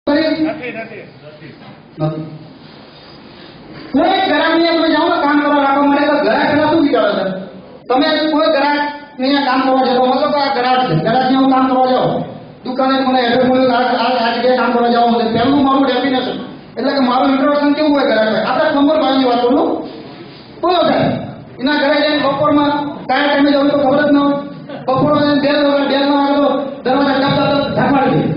કોઈ ગ્રાહકને તમે જાઓ ને કામ કરવા રાખવા માટે તો ગ્રાહક પેલા શું વિચારે છે? તમે કોઈ ગ્રાહક અહીંયા કામ કરવા જાઓ, મતલબ કે આ ગ્રાહક છે, ગ્રાહકને હું કામ કરવા જાઉં, દુકાને મને એડ્રેસ મળ્યું આ જગ્યાએ કામ કરવા જવાનું છે, પહેલું મારું ડેફિનેશન એટલે કે મારું ઇન્ટ્રોડક્શન કેવું હોય ગ્રાહક? આપણે કમરભાઈની વાત કરું, બોલો સાહેબ, એના ઘરે જઈને બપોરમાં કયા ટાઈમે જવું તો ખબર જ ન હોય, બપોરમાં બેલ ના વાગે તો દરવાજા ઢાંકવાડી દે,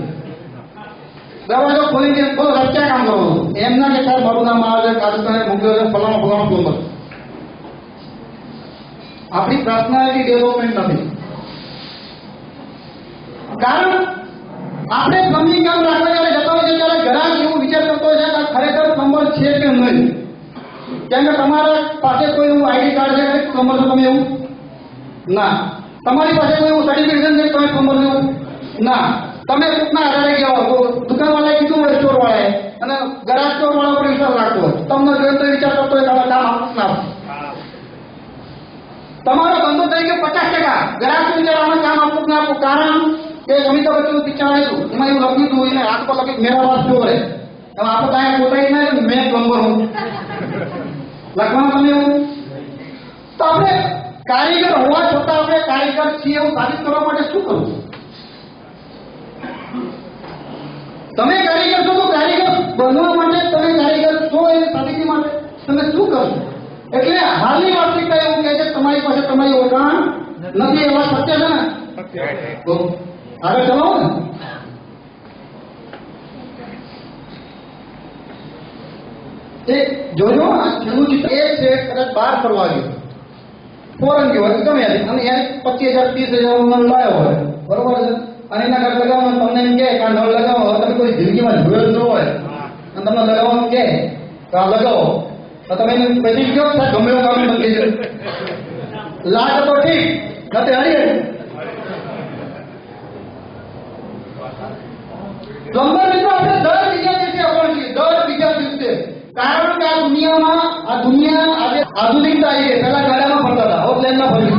દરવાજો ખોલીને બોલો સાહેબ ક્યાં કામ કરો? એમ ના કે સાહેબ મારું નામ આવે છે, રાજસ્થાને મોકલ્યો છે, ફલાણો પ્લમ્બર. આપણી પર્સનાલિટી ડેવલપમેન્ટ નથી. કારણ આપણે પ્લમ્બિંગ કામ રાખવા જ્યારે જતા હોય છે ત્યારે ગ્રાહક એવું વિચાર કરતો હોય છે કે ખરેખર પ્લમ્બર છે કે નહીં. કેમ કે તમારા પાસે કોઈ એવું આઈડી કાર્ડ છે કે પ્લમ્બર છો તમે એવું? ના. તમારી પાસે કોઈ એવું સર્ટિફિકેશન છે તમે પ્લમ્બર છો? ના. તમે કોકના આધારે ગયા હો, દુકાનવાળાએ કીધું હોય સ્ટોર વાળાએ, અને ગ્રાહક સ્ટોર વાળા ઉપર વિશ્વાસ રાખતો હોય, તમને જોઈને તો વિચાર કરતો હોય કે કામ આપું ના આપું. તમારો ધંધો થઈ ગયો 50%. ગ્રાહક વિચારવામાં કામ આપું ના આપું. કારણ કે અમિતાભ બચ્ચનનું પિક્ચર આવ્યું એમાં એવું લખ્યું હતું, એને હાથ પર લખ્યું મેરા પાસ સ્ટોર હે. હવે આપણે ત્યાં પોતાઈ ના મેં પ્લમ્બર હું લખવાનું તમે એવું. તો આપણે કારીગર હોવા છતાં આપણે કારીગર છીએ એવું સાબિત કરવા માટે શું કરવું? તમે કારીગર છો તો કારીગર બનવા માટે, તમે કારીગર છો એ સાબિતી માટે તમે શું કરશો? એટલે હાલની વાસ્તવિકતા એવું કહે છે તમારી પાસે તમારી ઓળખાણ નથી. એવા સત્ય છે ને? તો આગળ ચલાવો ને. જોજો છેલ્લું ચિત્ર એ છે, કદાચ બહાર ફરવા ગયો, ફોરન ગયો હોય ગમે અને એને 25,000 30,000 લાવ્યો હોય, બરોબર છે, અને એના ઘર લગાવવાનું તમને એમ કે આ નળ લગાવો, તમે કોઈ જિંદગીમાં જોયેલ ન હોય અને તમને લગાવવાનું કે આ લગાવો તો તમે એને પછી કયો ગમે એવું કામ બંધ થઈ જાય. લાટ તો ઠીક નથી હરી પ્લમ્બર મિત્રો આપણે દર બીજા દિવસે અપણ છીએ, દર બીજા દિવસે. કારણ કે આ દુનિયા આજે આધુનિકતા આવી ગઈ. પહેલા ગાડામાં ફરતા હતા, હવે પ્લેનમાં ફરી.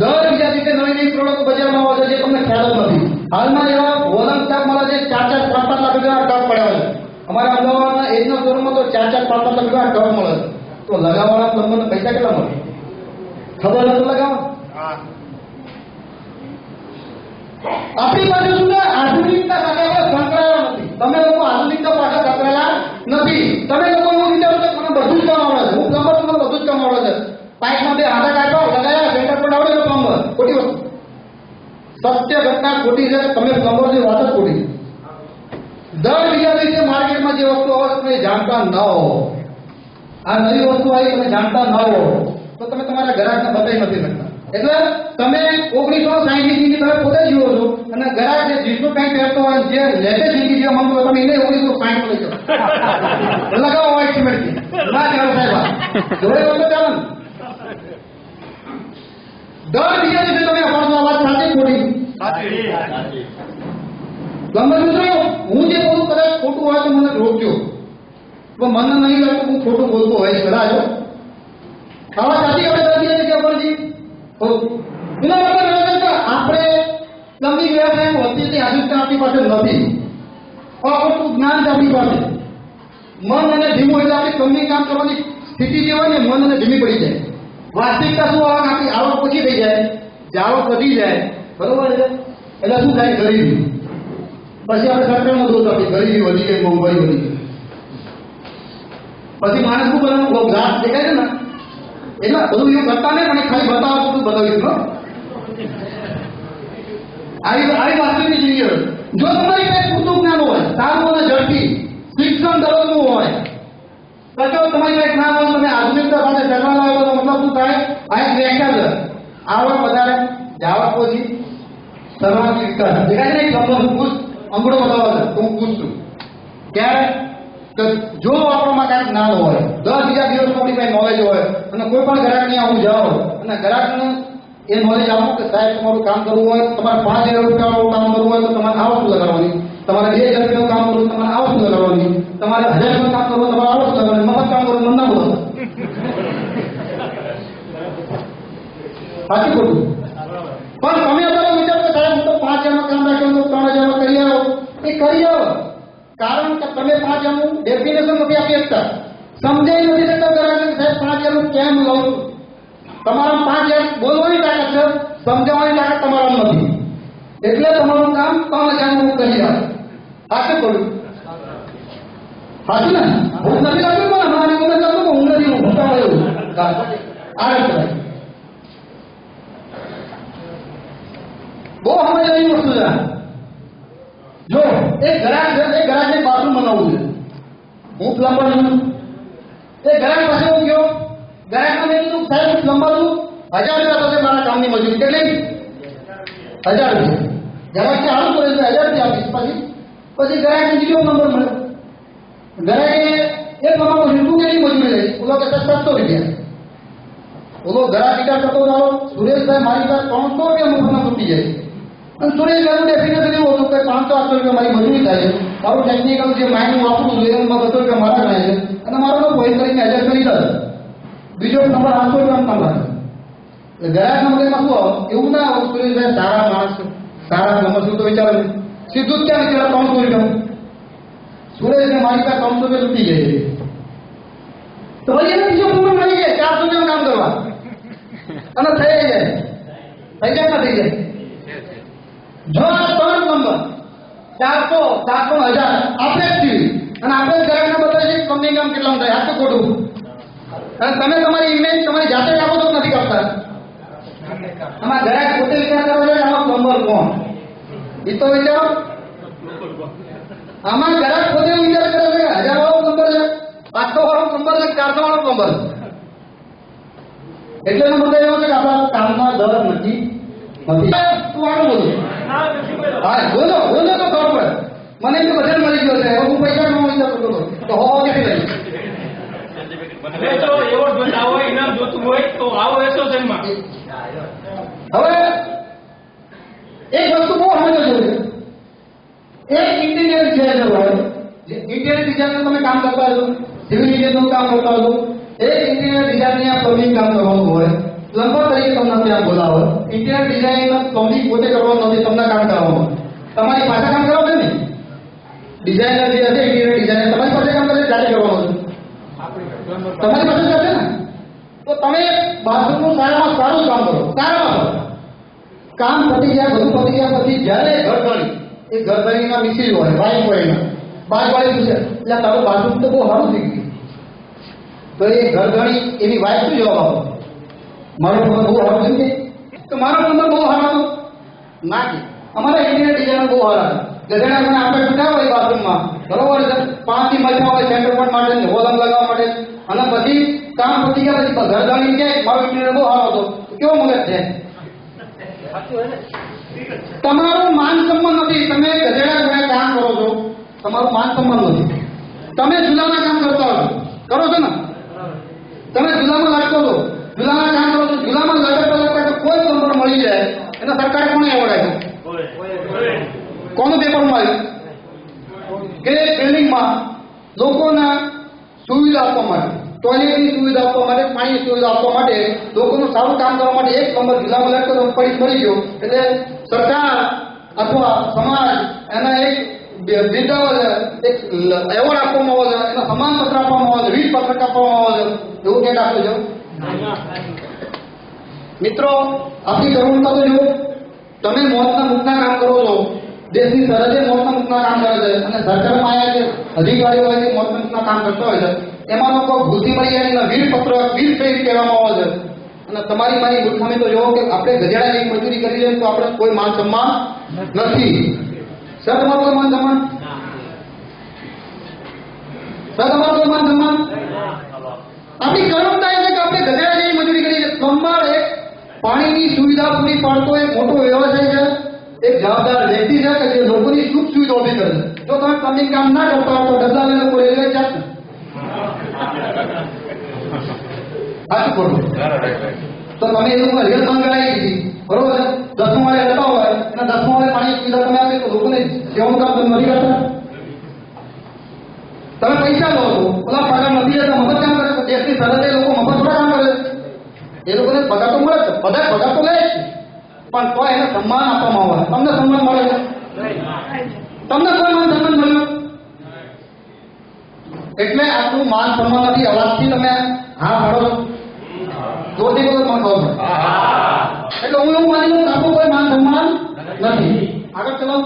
દર બીજા દિવસે નવી નવી પ્રોડક્ટ બજારમાં આવે છે જે તમને ખ્યાલ જ નથી. હાલમાં એવા વોલમ સ્ટાફ મળે છે 4-4-5-5 લાખ રૂપિયા ટપ પડ્યા છે. અમારા અમદાવાદના એજના શોરૂમમાં તો 4-4-5-5 લાખ રૂપિયા ટપ મળે છે. તો લગાવવાના પ્લમ્બરને પૈસા કેટલા મળે ખબર નથી લગાવવા. આપણી પાસે શું છે? આધુનિકતા સાથે આપણે સંકળાયેલા નથી. તમે લોકો આધુનિકતા પાસે સંકળાયેલા નથી. તમે લોકો એવું વિચારો છો મને બધું જ કામ આવડે છે, હું પ્લમ્બર છું, મને બધું જ કામ આવડે છે. પાઇપમાં 2 હાથા કાઢવા લગાયા, સેન્ટર પર આવડે છે પ્લમ્બર. ખોટી વસ્તુ. સત્ય ઘટના ખોટી છે. તમે પ્લમ્બરની વાત જ ખોટી. દર બીજા દિવસે માર્કેટમાં જે વસ્તુ આવે તમે જાણતા ન હો, આ નવી વસ્તુ આવી તમે જાણતા ન હો તો તમે તમારા ગ્રાહકને બતાવી નથી શકતા. એટલે તમે 1960ની જિંદગી તમે પોતે જીવો છો અને ગ્રાહક જે જીસનું કંઈ પહેરતો હોય, જે લેટેસ્ટ જિંદગી જીવવા માંગતો હોય, તમે એને 1960 લઈ જાઓ લગાવો હોય સિમેન્ટથી. ના ચાલો સાહેબ, જોડે વસ્તુ ચાલો ને. દર બીજા દિવસે તમે અપાડો વાત સાચી ખોટી? પ્લમ્બર મિત્રો હું જે બોલું કદાચ ખોટું હોય તો મને રોકજો, પણ મને નહીં લાગતું હું ખોટું બોલતો હોય કદાચ. આવા સાચી આપણે કરીએ છીએ અપરજી. એના મતલબ આપણે પ્લમ્બિંગ વ્યવસાય વધતી આધુનિકતા આપણી પાસે નથી, અપૂરતું જ્ઞાન છે આપણી પાસે. મન અને ધીમું એટલે આપણી પ્લમ્બિંગ કામ કરવાની સ્થિતિ જે હોય ને મન અને ધીમી પડી જાય. વાસ્તવિકતા શું આવે? આપણી આવક ઓછી થઈ જાય, જાવક વધી જાય, બરોબર છે, એટલે શું થાય? ગરીબી. પછી આપણે સરકારનો દોષ આપીએ, ગરીબી વધી ગઈ, મોંઘવારી વધી ગઈ. પછી માણસ શું કરવાનું? ઘાસ દેખાય છે ને એટલે બધું એવું કરતા નહીં, પણ ખાલી બતાવો તો બતાવીશું. આવી વાસ્તવિક જિંદગી હોય. જો તમારી પાસે પૂરતું જ્ઞાન હોય, સારું અને ઝડપી શિક્ષણ દરરોજનું હોય, તો તમારી પાસે જ્ઞાન હોય, તમે આધુનિકતા સાથે ચલાવવા આવ્યો તો મતલબ શું થાય? આ એક વ્યાખ્યા છે. આવક વધારે, જાવક ઓછી, સર્વાંગી વિકાસ. દેખાય ને પ્લમ્બર હું ખુશ અંગૂઠો બતાવો છે તો હું ખુશ છું. ક્યારે? જો આપણામાં કાંઈક જ્ઞાન હોય, 10 બીજા દિવસ આપણી પાસે નોલેજ હોય અને કોઈ પણ ગ્રાહકની આવું જાઓ અને ગ્રાહકને એ નોલેજ આપો કે સાહેબ તમારું કામ કરવું હોય, તમારે 5,000 રૂપિયાનું કામ કરવું હોય તો તમારે આ વસ્તુ લગાડવાની, તમારે 2,000 રૂપિયાનું કામ કરવું તમારે આ વસ્તુ લગાડવાની, તમારે 1,000 રૂપિયાનું કામ કરવું તમારે આ વસ્તુ લગાડવાની. મફત કામ કરવું મન ના બોલો. સાચું ખોટું? પણ તમે અત્યારે વિચારો કે સાહેબ હું તો 5,000 કામ રાખ્યું તો 3,000 કરી આવો એ કરી આવો. કારણ કે તમે 5000નું ડેફિનેશન નથી આપી શકતા, સમજાઈ નથી શકતા ગ્રાહકને સાહેબ 5000નું કેમ લઉં છું. તમારા 5000 બોલવાની તાકાત છે, સમજાવવાની તાકાત તમારા નથી. એટલે તમારું કામ 3000નું કરી આવો. સાચું બોલું? સાચું ને? હું નથી લાગતું પણ મારે મને લાગતું કે હું નથી, હું ભૂતા હોય એવું આગળ કરાય. બહુ સમજવાની વસ્તુ છે. જો એક ગ્રાહક છે, એ ગ્રાહકને બાથરૂમ બનાવવું છે. હું પ્લમ્બર છું. એ ગ્રાહક પાસે હું ગયો, ગ્રાહકને મેં કીધું સાહેબ હું પ્લમ્બર છું, 1000 રૂપિયા થશે મારા કામની મજૂરી. કેટલી? 1000 રૂપિયા. ગ્રાહક કે સારું કરે છે, 1000 રૂપિયા આપીશ. પછી ગ્રાહકને બીજો નંબર મળ્યો. ગ્રાહકે એક નંબર પૂછ્યું તું કેટલી મજૂરી લઈશ? ઓલો કે 700 રૂપિયા. ઓલો ગ્રાહક વિચાર કરતો જાઓ, સુરેશભાઈ મારી પાસે 300 રૂપિયા મુફતમાં તૂટી જાય. અને સુરેશભાઈનું ડેફિનેશન એવું હતું કે 500-800 રૂપિયા મારી મજૂરી થાય છે, મારું ટેકનિકલ જે માઇનિંગ વાપરું છું એમાં 200 રૂપિયા મારા ગણાય છે, અને મારો તો પોઈન્ટ કરીને 1000 કરી દે. બીજો નંબર 800 રૂપિયા કામ લાગે. એટલે ગ્રાહક નંબરમાં શું આવે? એવું ના આવે સુરેશભાઈ સારા માણસ છે, સારા નંબર શું તો વિચારે સીધું જ ક્યાં વિચારે 300 રૂપિયા. સુરેશને મારી પાસે 300 રૂપિયા તૂટી જાય છે. તો ભાઈ એને બીજો પૂરો મળી જાય 400 રૂપિયા કામ કરવા અને થઈ જાય. થઈ જાય ના થઈ જાય? જો આ 3 નંબર 400, 700, 1000 આપણે જ છીએ અને આપણે જ ગ્રાહકને બતાવીએ છીએ કંપની કામ કેટલામાં થાય. આ તો ખોટું. અને તમે તમારી ઇમેજ તમારી જાતે આપો તો નથી કરતા. આમાં ગ્રાહક પોતે વિચાર કરો છે આમાં પ્લમ્બર કોણ? એ તો વિચારો. આમાં ગ્રાહક પોતે વિચાર કરે છે 1000 વાળો પ્લમ્બર છે, 500 વાળો પ્લમ્બર છે, 400 વાળો પ્લમ્બર. એટલે એનો મતલબ એવો છે કે આપણા કામમાં દર નથી. તું આગળ બોલો. હા બોલો બોલો તો ખબર પડે. મને તો બજાર મળી ગયો છે, હું પૈસા ન વિચાર કરતો તો હો ક્યાંથી લઈ? જો એવો બતાવો ઇનામ જોતું હોય તો આવો એસોસિએશનમાં. હવે એક વસ્તુ બહુ સમજો છે. એક ઇન્ટિરિયર ડિઝાઇનર હોય, ઇન્ટિરિયર ડિઝાઇનર તમે કામ કરતા હશો, સિવિલ ઇન્જિનિયરનું કામ કરતા હશો, એક ઇન્ટિરિયર ડિઝાઇનર આ પ્લમ્બિંગ કામ કરવાનું હોય, પ્લમ્બર તરીકે તમને ત્યાં બોલાવો. ઇન્ટિરિયર ડિઝાઇનર પ્લમ્બિંગ પોતે કરવાનું નથી, તમને કામ કરવાનું. તમારી પાસે કામ કરાવશે ને ડિઝાઇનર જે હશે, ઇન્ટિરિયર ડિઝાઇનર તમારી પાસે કામ કરે જાતે કરવાનું છે, તમારી પાસે કરશે ને. તો તમે બાથરૂમનું સારામાં સારું કામ કરો, સારામાં કામ પતી ગયા, બધું પતી ગયા પછી જ્યારે ઘરધણી, એ ઘરધણીના મિસિસ હોય, વાઈફ હોય એના બાજુવાળી પૂછે એટલે તારું બાથરૂમ તો બહુ સારું થઈ ગયું. તો એ ઘરધણી એની વાઈફ શું જવાબ આપો? મારો નંબર બહુ સારો છે તો મારો નંબર બહુ સારો હતો ના કે અમારા ઇન્ડિયન ડિઝાઇનર બહુ સારા ગધેડા મને આપણે છૂટા હોય બાથરૂમમાં બરોબર છે, 5 થી મજા હોય સેન્ટર પોઈન્ટ માટે હોલમ લગાવવા માટે, અને પછી કામ પતી ગયા પછી ઘરધણી કે મારો ઇન્ડિયન બહુ સારો હતો. કેવો મગજ છે? તમારું માન સન્માન નથી. તમે ગધેડા જોડે કામ કરો છો, તમારું માન સન્માન નથી. તમે જુલાના કામ કરતા હો કરો છો ને, તમે જુલામાં લાગતો છો, જુલાના કામ કરો છો, જુલામાં લગતા કોઈ નંબર મળી જાય એને સરકારે કોને એવોર્ડ આપ્યો? કોનું પેપર મળ્યું કે બિલ્ડિંગમાં લોકોના સુવિધા આપવા માટે, ટોયલેટની સુવિધા આપવા માટે, પાણીની સુવિધા આપવા માટે, લોકોનું સારું કામ કરવા માટે એક નંબર જિલ્લામાં લગતો મળી ગયો. એટલે સરકાર અથવા સમાજ એના એક બિરદાવે છે, એક એવોર્ડ આપવામાં આવે છે, એના સન્માનપત્ર આપવામાં આવે છે, વીર પત્રક આપવામાં આવે છે. એવું ક્યાંક આપ્યું છે? મિત્રો આપણી કરુણતા તો જો તમે મોતના મુખના કામ કરો છો, દેશની સરહદે મોતના મુખના કામ કરે છે, અને સરકારમાં આવ્યા જે અધિકારીઓ હોય છે મોતના મુખના કામ કરતા હોય છે, એમાં લોકો ભૂતિ મળી જાય વીર પત્રક, વીર શહીદ કહેવામાં આવે છે. અને તમારી મારી મૂર્ખામી તો જોવો કે આપણે ગધેડા જેવી મજૂરી કરી છે તો આપણે કોઈ માન સન્માન નથી. સર તમારું કોઈ માન સન્માન? સર તમારું કોઈ માન સન્માન? આપણી કરુણતા એ છે કે આપણે ગધેડા જેવી મજૂરી કરી છે. પ્લમ્બર એક પાણીની સુવિધા પૂરી પાડતો એક મોટો વ્યવસાય છે, એક જવાબદાર વ્યક્તિ છે કે જે લોકોની સુખ સુવિધા ઊભી કરે છે. જો તમે પ્લમ્બિંગ કામ ના કરતા હો તો ડબલા લઈને લોકો રેલવે જાત ને સાચું ખોટું? તો તમે એવું રેલ મંગાવી દીધી બરોબર છે, 10મા વાળે રહેતા હોય અને 10મા વાળે પાણી સુવિધા તમે આપી તો લોકોને સેવાનું કામ તમે નથી કરતા. તમે પૈસા લો છો, ઓલા પગાર નથી જતા, મફત કામ કરે. દેશની સરહદે લોકો મફત થોડા કામ કરે, એ લોકોને પગાર તો મળે છે, બધા પગાર તો લે છે, પણ તો એને સન્માન આપવામાં આવે. તમને સન્માન મળે છે? તમને કોઈ માન સન્માન મળ્યું? એટલે આપણું માન સન્માન નથી. અવાજથી તમે હા પાડો છો, જોરથી બોલો મને ખબર પડે. એટલે હું એવું માની લઉં કે આપણું કોઈ માન સન્માન નથી. આગળ ચલો.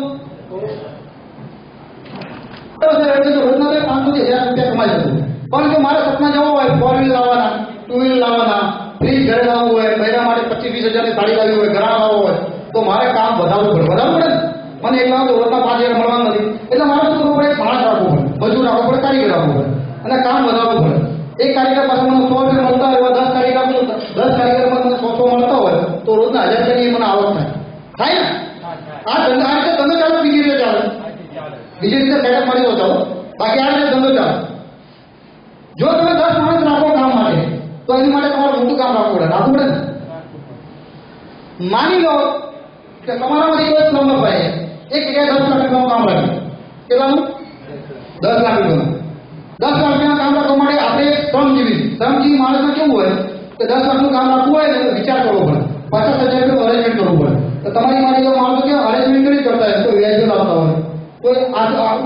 તો સર એટલે રોજના 500 થી 1000 રૂપિયા કમાઈ શકું, પણ જો મારા સપના જવું હોય 4 વ્હીલ લાવવાના, 2 વ્હીલ લાવવાના, ફ્રીજ ઘરે લાવવું હોય, બૈરા માટે 25-20 હજારની સાડી લાવવી હોય, ઘણા લાવવો હોય, તો મારે કામ વધારવું પડે. વધારવું પડે ને? મને એકલા તો રોજના 5000 મળવાનું નથી. એટલે મારે શું કરવું પડે? એક માણસ રાખવું પડે, મજૂર રાખવું પડે, કારીગર રાખવું પડે અને કામ વધારવું પડે. એક કારીગર પાસે મને 100 રૂપિયા મળતા હોય, 10 કારીગર આપું, 10 કારીગરમાં મને 100 મળતા હોય તો રોજના 1000 રૂપિયાની મને આવક થાય. થાય ને? આ ધંધો આ રીતે ધંધો ચાલે, બીજી રીતે ચાલે. બીજી રીતે સેટઅપ મળી તો ચાલો, બાકી આ રીતે ધંધો ચાલે. જો તમે 10 માણસ રાખો કામ માટે, તો એની માટે તમારે મોટું કામ રાખવું પડે. રાખવું પડે ને? માની લો કે તમારામાંથી કોઈ પ્લમ્બર ભાઈ એક જગ્યાએ 10 લાખ રૂપિયાનું કામ રાખ્યું. કેટલાનું? 10 લાખ રૂપિયાનું. 10 લાખ રૂપિયાના કામ રાખવા માટે આપણે એક શ્રમજીવી માણસને કેવું હોય કે 10 લાખનું કામ રાખવું હોય ને વિચાર કરવો પડે, 50,000 રૂપિયા અરેન્જમેન્ટ કરવું પડે. તો તમારી મારી જો માણસો કે અરેન્જમેન્ટ કરી કરતા હોય, કોઈ વ્યાજ લાવતા હોય, કોઈ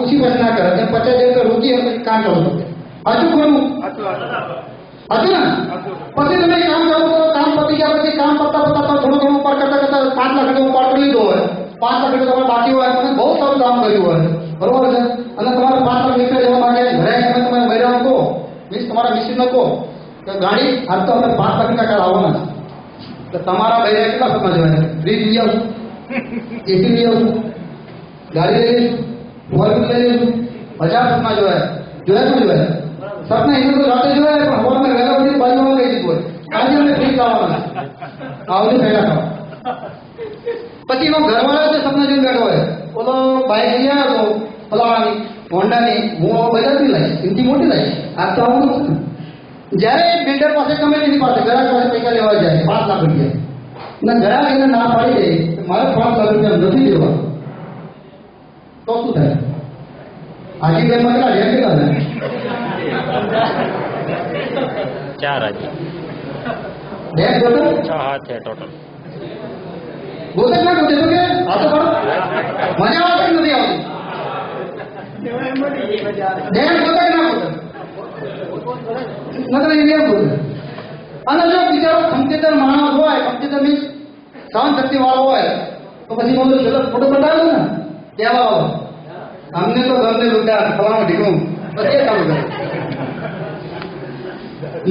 ઓછી પૈસા ના કરે, 50,000 રૂપિયા રોકી અને કામ કરવું પડે. સાચું ખોટું? સાચું ને? પછી તમે કામ કરો તો કામ પતી ગયા પછી કામ પતા થોડું ઘણું ઉપર કરતા 5 લાખ રૂપિયા ઉપર કરી લીધો હોય, 5 લાખ રૂપિયા તમારે બાકી હોય, તમે બહુ સારું કામ કર્યું હોય, બરોબર છે, અને તમારે 5 લાખ રૂપિયા લેવા માટે ઘરે તમે બૈરાઓ કહો, મીન્સ તમારા મિસ્ત્રીને કહો કે ગાડી આજ તો આપણે 5 લાખ રૂપિયા આવવાના છે, તો તમારા બૈરા કેટલા સપના જોવાય? ફ્રીજ લઈ આવશું, એસી લઈ આવશું, ગાડી લઈ લઈશું, 4 વ્હીલ લઈ લઈશું, 50 સપના જોવાય. જોયા તો જોવાય સપના એને તો રાતે જોયા, પણ હવારમાં વહેલા ઉઠીને બાજુમાં કહી દીધું હોય આજે અમે ફ્રીજ લાવવાના આવજો પહેલા ખાવ. પછી એનો ઘરવાળા છે સપના જોઈને બેઠો હોય, ઓલો બાઈક લઈ આવ્યો તો ફલાવાની હોન્ડાની, હું બજાજની લાવીશ, એમથી મોટી લાવીશ. આ તો આવું નથી. જ્યારે બિલ્ડર પાસે ગમે તેની પાસે ગ્રાહક પાસે પૈસા લેવા જાય 5 લાખ રૂપિયા, અને ગ્રાહક એને ના પાડી દે મારે 5 લાખ રૂપિયા નથી દેવા, તો શું થાય? આજી બેમાં કેટલા રેટ કેટલા થાય? 4 હજી રેટ ટોટલ 6 હાથ છે ટોટલ. ગોતે ના ગોતે તો કે આ તો કરો મજા આવે કે નથી આવતી? રેટ ગોતે કે ના ગોતે? નકર એ ગોતે. અને જો બિચારો કમ્પ્યુટર માણસ હોય, કમ્પ્યુટર મીન્સ સહન શક્તિ વાળો હોય, તો પછી બોલો ચલો ફોટો બતાવ્યો ને કેવા આવો અમને તો ગમને લૂંટા ફલાણો ઢીકું પછી એ ચાલુ કરે.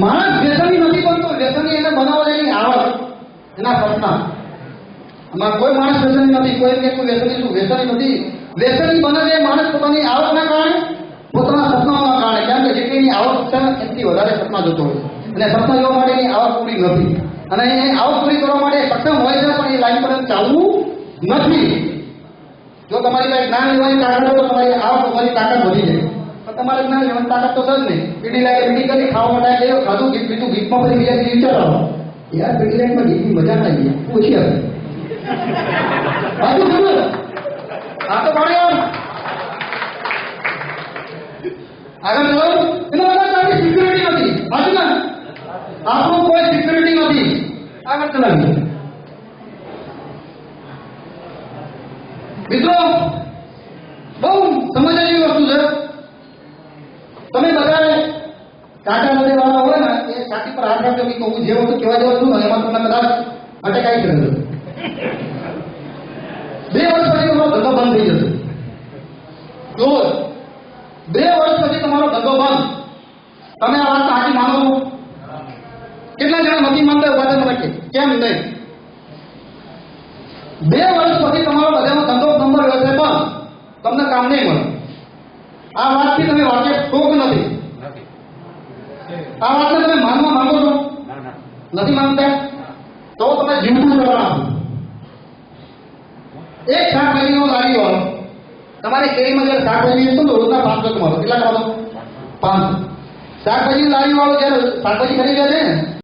માણસ વ્યસની નથી બનતો, વ્યસની એને બનાવવાની આવક, એના સપના. આમાં કોઈ માણસ વ્યસની નથી. કોઈ કે કોઈ વ્યસની શું? વ્યસની નથી. વ્યસની બને છે માણસ પોતાની આવકના કારણે, પોતાના સપનાઓના કારણે. કેમ કે જેટલી આવક છે એટલી વધારે સપના જોતો હોય, અને સપના જોવા માટે એની આવક પૂરી નથી, અને એ આવક પૂરી કરવા માટે સક્ષમ હોય છે, પણ એ લાઈન પર ચાલવું નથી. જો તમારી પાસે જ્ઞાન લેવાની તાકાત હોય તો તમારી આવક, તમારી તાકાત વધી જાય. પણ તમારે જ્ઞાન લેવાની તાકાત તો જ નહીં. પીડી લાગે પીડી કરી ખાવા માટે ગયો, ખાધું ગીત પીધું, ગીતમાં પછી બીજા વિચાર આવો યાર પીડી લાઈનમાં ગીતની મજા ના આવી, ઓછી આવે. સાચું ખબર? આ તો પાડે આગળ ચલો. એનો મતલબ આપણી સિક્યુરિટી નથી. સાચું ને? આપણું કોઈ સિક્યુરિટી નથી. આગળ ચલાવીએ મિત્રો. બહુ સમજવા જેવી વસ્તુ છે. તમે બધા ટાટા નદી વાળા હોય ને એ છાતી પર હાથ રાખજો કે હું જે વસ્તુ કહેવા જાઉં છું ને એમાં તમને કદાચ અટકાઈ શકે. 2 વર્ષ પછી તમારો ધંધો બંધ થઈ જશે. જો 2 વર્ષ પછી તમારો ધંધો બંધ. તમે આ વાત સાચી માનો છો? કેટલા જણા નથી માનતા એવું વાત મને કેમ નહીં? 2 વર્ષ પછી તમારો બધાનો ધંધો નંબર વ્યવસાય બંધ, તમને કામ નહીં મળે. આ વાતથી તમે વાકેફ છો કે નથી? આ વાતને તમે માનવા માંગો છો? નથી માનતા? તો તમે જીવતું કરવાના. એક શાકભાજીનો લારી વાળો તમારી શેરીમાં જયારે શાકભાજી વેચતો તો રોજના 500 કમાતો. કેટલા કમાતો? 500. શાકભાજી લારી વાળો જયારે શાકભાજી ખરીદે છે ને